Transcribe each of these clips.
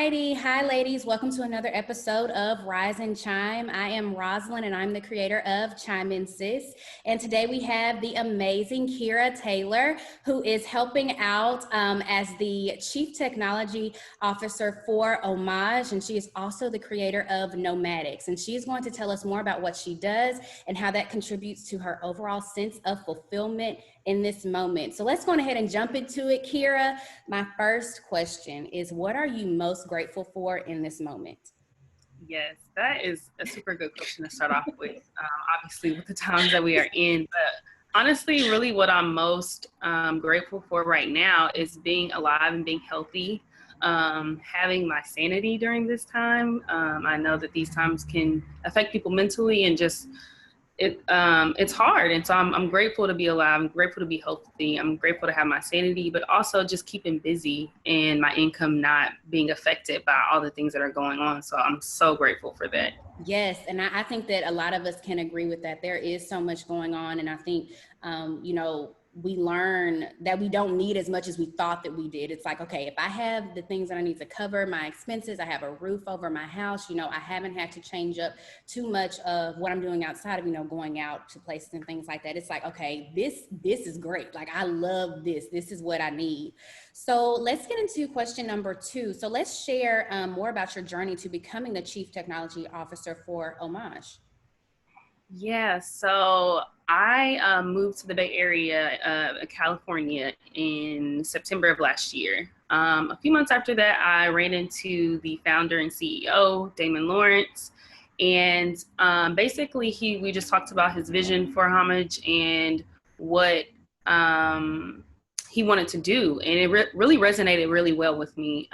righty. Hi, ladies. Welcome to another episode of Rise and Chime. I am Rosalind, and I'm the creator of Chime In Sis. And today we have the amazing Kearra Taylor, who is helping out as the Chief Technology Officer for Homage. And she is also the creator of Nomadics. And she's going to tell us more about what she does and how that contributes to her overall sense of fulfillment in this moment. So let's go ahead and jump into it. Kearra, my first question is, what are you most grateful for in this moment? Yes, that is a super good question to start off with, obviously with the times that we are in. But honestly, really what I'm most grateful for right now is being alive and being healthy, having my sanity during this time. I know that these times can affect people mentally and just it's hard, and so I'm grateful to be alive. I'm grateful to be healthy. I'm grateful to have my sanity, but also just keeping busy and my income not being affected by all the things that are going on. So I'm so grateful for that. Yes, and I think that a lot of us can agree with that. There is so much going on, and I think, we learn that we don't need as much as we thought that we did. It's like, okay, if I have the things that I need to cover my expenses, I have a roof over my house, I haven't had to change up too much of what I'm doing outside of, going out to places and things like that. It's like, okay, this is great. Like, I love this. This is what I need. So let's get into question number 2. So let's share more about your journey to becoming the Chief Technology Officer for Homage. Yeah, so I moved to the Bay Area, California, in September of last year. A few months after that, I ran into the founder and CEO, Damon Lawrence, and basically we just talked about his vision for Homage and what he wanted to do, and it really resonated really well with me.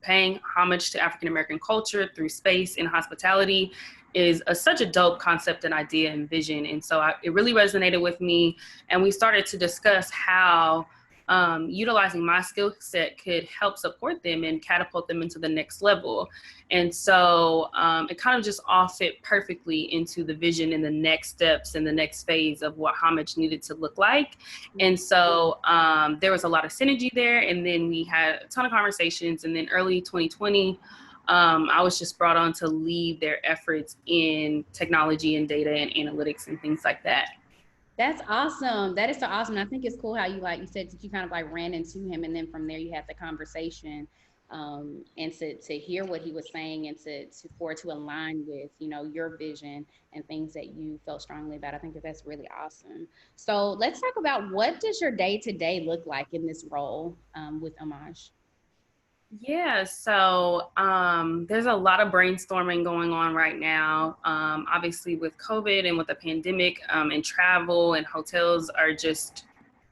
Paying homage to African American culture through space and hospitality is such a dope concept and idea and vision. And so it really resonated with me. And we started to discuss how utilizing my skill set could help support them and catapult them into the next level. And so it kind of just all fit perfectly into the vision and the next steps and the next phase of what Homage needed to look like. And so there was a lot of synergy there. And then we had a ton of conversations. And then early 2020, I was just brought on to lead their efforts in technology and data and analytics and things like that. That's awesome. That is so awesome. And I think it's cool how you said that you kind of like ran into him, and then from there you had the conversation, and to hear what he was saying, and to align with, your vision and things that you felt strongly about. I think that's really awesome. So let's talk about, what does your day to day look like in this role with Homage? Yeah, so there's a lot of brainstorming going on right now. Obviously, with COVID and with the pandemic, and travel and hotels are just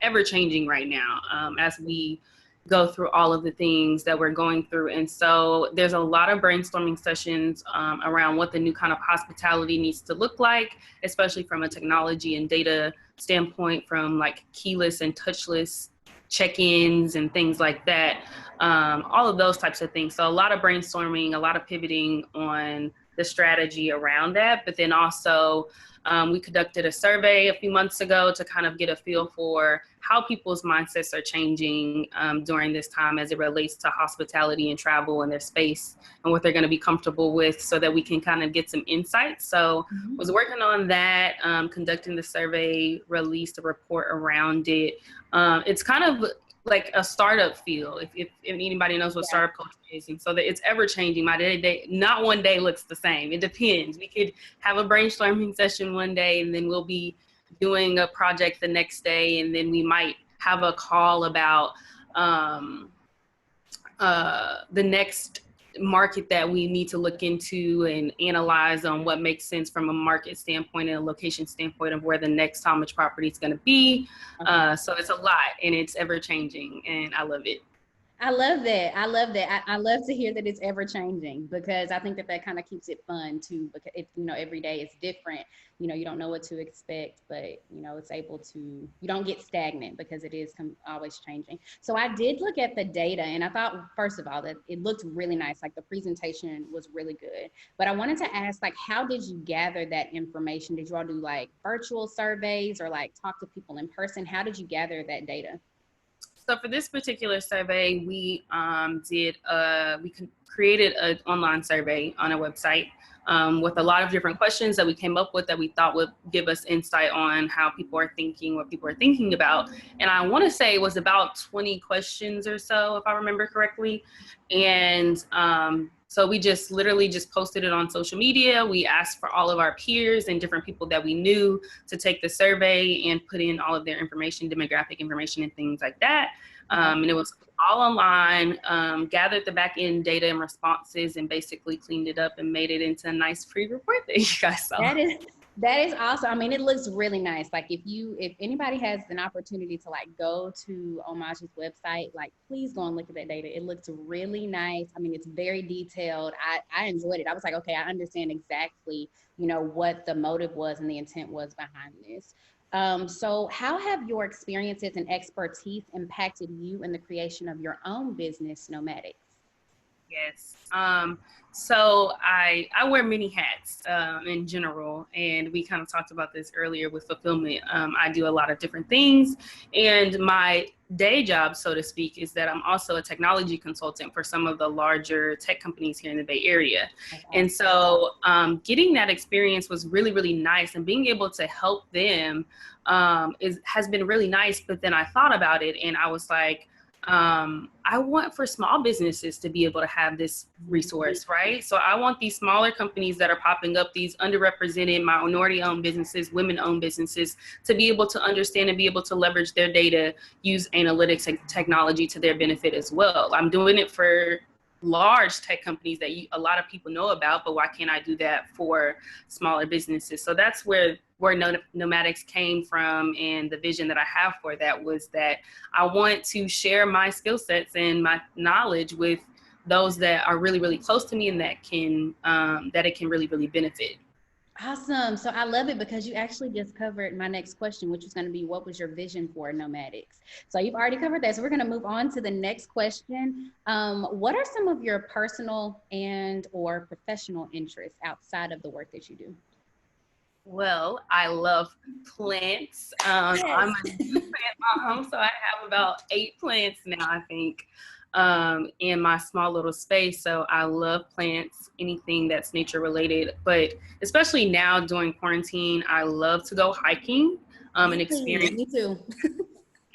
ever changing right now, as we go through all of the things that we're going through. And so there's a lot of brainstorming sessions around what the new kind of hospitality needs to look like, especially from a technology and data standpoint, from like keyless and touchless check-ins and things like that, all of those types of things. So a lot of brainstorming, a lot of pivoting on the strategy around that. But then also we conducted a survey a few months ago to kind of get a feel for how people's mindsets are changing during this time as it relates to hospitality and travel and their space and what they're going to be comfortable with, so that we can kind of get some insights. So was working on that, conducting the survey, released a report around it. It's kind of like a startup feel, if anybody knows what startup culture is. And so that it's ever changing. My day, not one day looks the same. It depends. We could have a brainstorming session one day, and then we'll be doing a project the next day, and then we might have a call about the next market that we need to look into and analyze on what makes sense from a market standpoint and a location standpoint of where the next Homage property is going to be. So it's a lot, and it's ever changing, and I love it. I love that. I love that. I love to hear that it's ever changing, because I think that kind of keeps it fun too. Because every day is different. You don't know what to expect, but it's able to. You don't get stagnant, because it is always changing. So I did look at the data, and I thought, first of all, that it looked really nice. Like, the presentation was really good. But I wanted to ask, like, how did you gather that information? Did you all do like virtual surveys, or like talk to people in person? How did you gather that data? So for this particular survey, we created an online survey on our website with a lot of different questions that we came up with that we thought would give us insight on how people are thinking, what people are thinking about. And I want to say it was about 20 questions or so, if I remember correctly. And so we just literally just posted it on social media. We asked for all of our peers and different people that we knew to take the survey and put in all of their information, demographic information and things like that. And it was all online, gathered the back end data and responses and basically cleaned it up and made it into a nice free report that you guys saw. That is awesome. I mean, it looks really nice. Like if anybody has an opportunity to like go to Homage's website, like please go and look at that data. It looks really nice. I mean, it's very detailed. I enjoyed it. I was like, okay, I understand exactly, what the motive was and the intent was behind this. So how have your experiences and expertise impacted you in the creation of your own business, Nomadics? Yes. So I wear many hats in general, and we kind of talked about this earlier with fulfillment. I do a lot of different things, and my day job, so to speak, is that I'm also a technology consultant for some of the larger tech companies here in the Bay Area. And so getting that experience was really, really nice, and being able to help them has been really nice. But then I thought about it and I was like, I want for small businesses to be able to have this resource, right? So I want these smaller companies that are popping up, these underrepresented, minority-owned businesses, women-owned businesses, to be able to understand and be able to leverage their data, use analytics and technology to their benefit as well. I'm doing it for large tech companies that a lot of people know about, but why can't I do that for smaller businesses? So that's where Nomadics came from, and the vision that I have for that was that I want to share my skill sets and my knowledge with those that are really, really close to me and that it can really, really benefit. Awesome. So I love it because you actually just covered my next question, which was going to be, what was your vision for Nomadics? So you've already covered that. So we're going to move on to the next question. What are some of your personal and or professional interests outside of the work that you do? Well, I love plants. Yes. I'm a new plant mom, so I have about 8 plants now, I think, in my small little space. So I love plants, anything that's nature related. But especially now during quarantine, I love to go hiking and experience. Me too.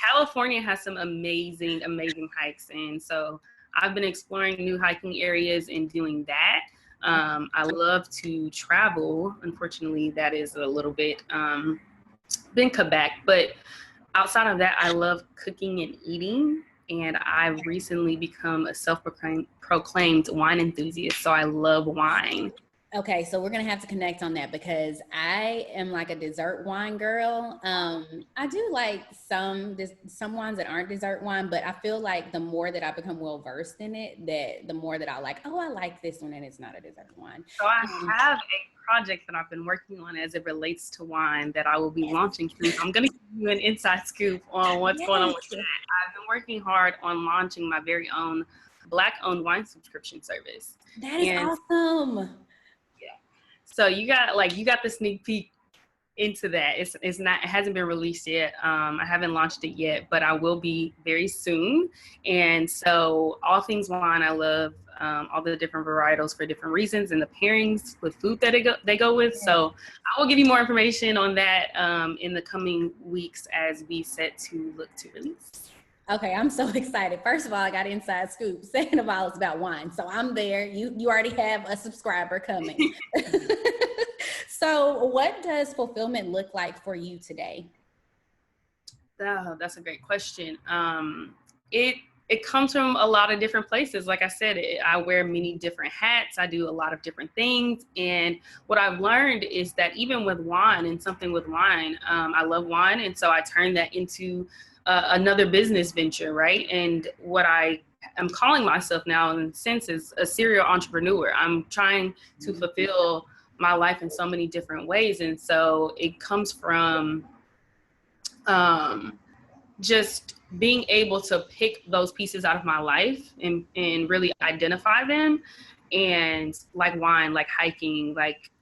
California has some amazing, amazing hikes. And so I've been exploring new hiking areas and doing that. I love to travel. Unfortunately, that is a little bit been cut back. But outside of that, I love cooking and eating. And I've recently become a self-proclaimed wine enthusiast. So I love wine. Okay, so we're gonna have to connect on that because I am like a dessert wine girl. I do like some wines that aren't dessert wine, but I feel like the more that I become well versed in it, that the more that I like, oh, I like this one, and it's not a dessert wine. So I have a project that I've been working on as it relates to wine that I will be launching soon. I'm gonna give you an inside scoop on what's going on with that. I've been working hard on launching my very own Black-owned wine subscription service. That is awesome. So you got the sneak peek into that. It hasn't been released yet. I haven't launched it yet, but I will be very soon. And so all things wine, I love all the different varietals for different reasons and the pairings with food that they go with. So I will give you more information on that in the coming weeks as we set to look to release. Okay, I'm so excited. First of all, I got inside scoop. Second of all, it's about wine. So I'm there. You already have a subscriber coming. So what does fulfillment look like for you today? Oh, that's a great question. It comes from a lot of different places. Like I said, I wear many different hats. I do a lot of different things. And what I've learned is that even with wine and something with wine, I love wine. And so I turned that into another business venture, right? And what I am calling myself now in a sense is a serial entrepreneur. I'm trying to fulfill my life in so many different ways. And so it comes from just being able to pick those pieces out of my life and really identify them. And like wine, like hiking, like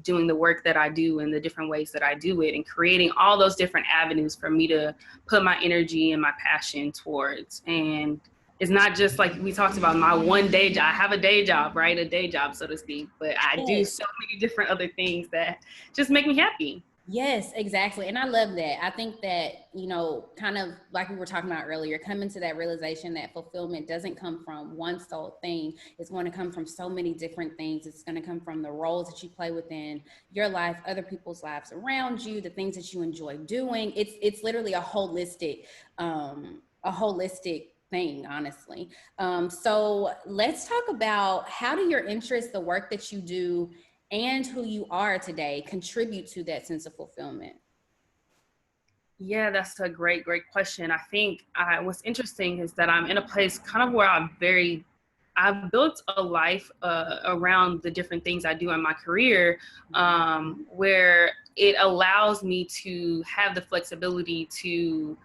doing the work that I do and the different ways that I do it, and creating all those different avenues for me to put my energy and my passion towards. And it's not just like we talked about my one day job. I have a day job, right? A day job, so to speak, but I do so many different other things that just make me happy. Yes, exactly. And I love that. I think that, you know, kind of like we were talking about earlier, coming to that realization that fulfillment doesn't come from one sole thing. It's going to come from so many different things. It's going to come from the roles that you play within your life, other people's lives around you, the things that you enjoy doing. It's literally a holistic thing, honestly. So let's talk about, how do your interests, the work that you do, and who you are today contribute to that sense of fulfillment? Yeah, that's a great question. I think what's interesting is that I'm in a place kind of where I've built a life around the different things I do in my career, where it allows me to have the flexibility to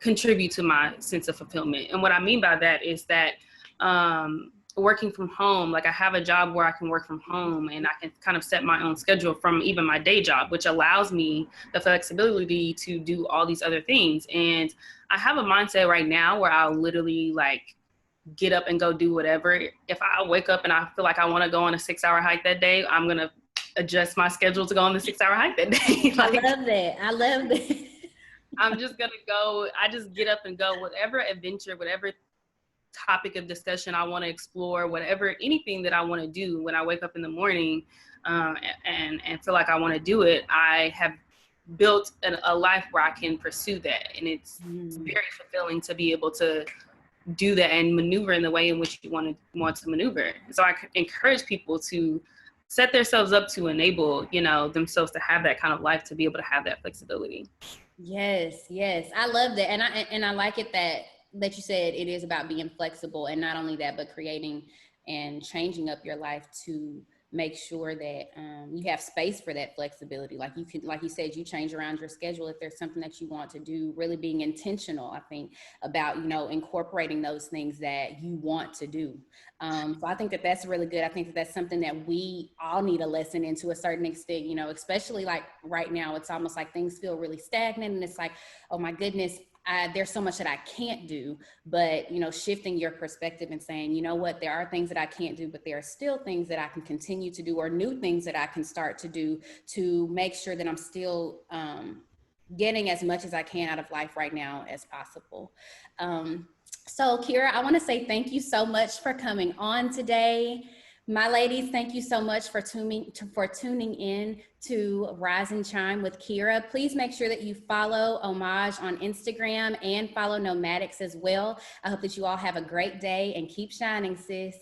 contribute to my sense of fulfillment. And what I mean by that is that working from home, like I have a job where I can work from home and I can kind of set my own schedule from even my day job, which allows me the flexibility to do all these other things. And I have a mindset right now where I'll literally like get up and go do whatever. If I wake up and I feel like I want to go on a 6-hour hike that day, I'm going to adjust my schedule to go on the 6-hour hike that day. I love that. I love that. I'm just going to go. I just get up and go, whatever adventure, whatever topic of discussion I want to explore, whatever, anything that I want to do when I wake up in the morning, and feel like I want to do it. I have built a life where I can pursue that. And it's very fulfilling to be able to do that and maneuver in the way in which you want to maneuver. So I encourage people to set themselves up to enable, themselves to have that kind of life, to be able to have that flexibility. Yes, yes. I love that. And I like it that you said it is about being flexible, and not only that, but creating and changing up your life to make sure that you have space for that flexibility. Like you can, like you said, you change around your schedule if there's something that you want to do, really being intentional, I think, about, incorporating those things that you want to do. So I think that that's really good. I think that that's something that we all need a lesson in to a certain extent, especially like right now, it's almost like things feel really stagnant, and it's like, oh my goodness, there's so much that I can't do. But shifting your perspective and saying, you know what, there are things that I can't do, but there are still things that I can continue to do, or new things that I can start to do, to make sure that I'm still getting as much as I can out of life right now as possible. So Kearra, I want to say thank you so much for coming on today. My ladies, thank you so much for tuning in to Rise and Chime with Kearra. Please make sure that you follow Homage on Instagram and follow Nomadics as well. I hope that you all have a great day and keep shining, sis.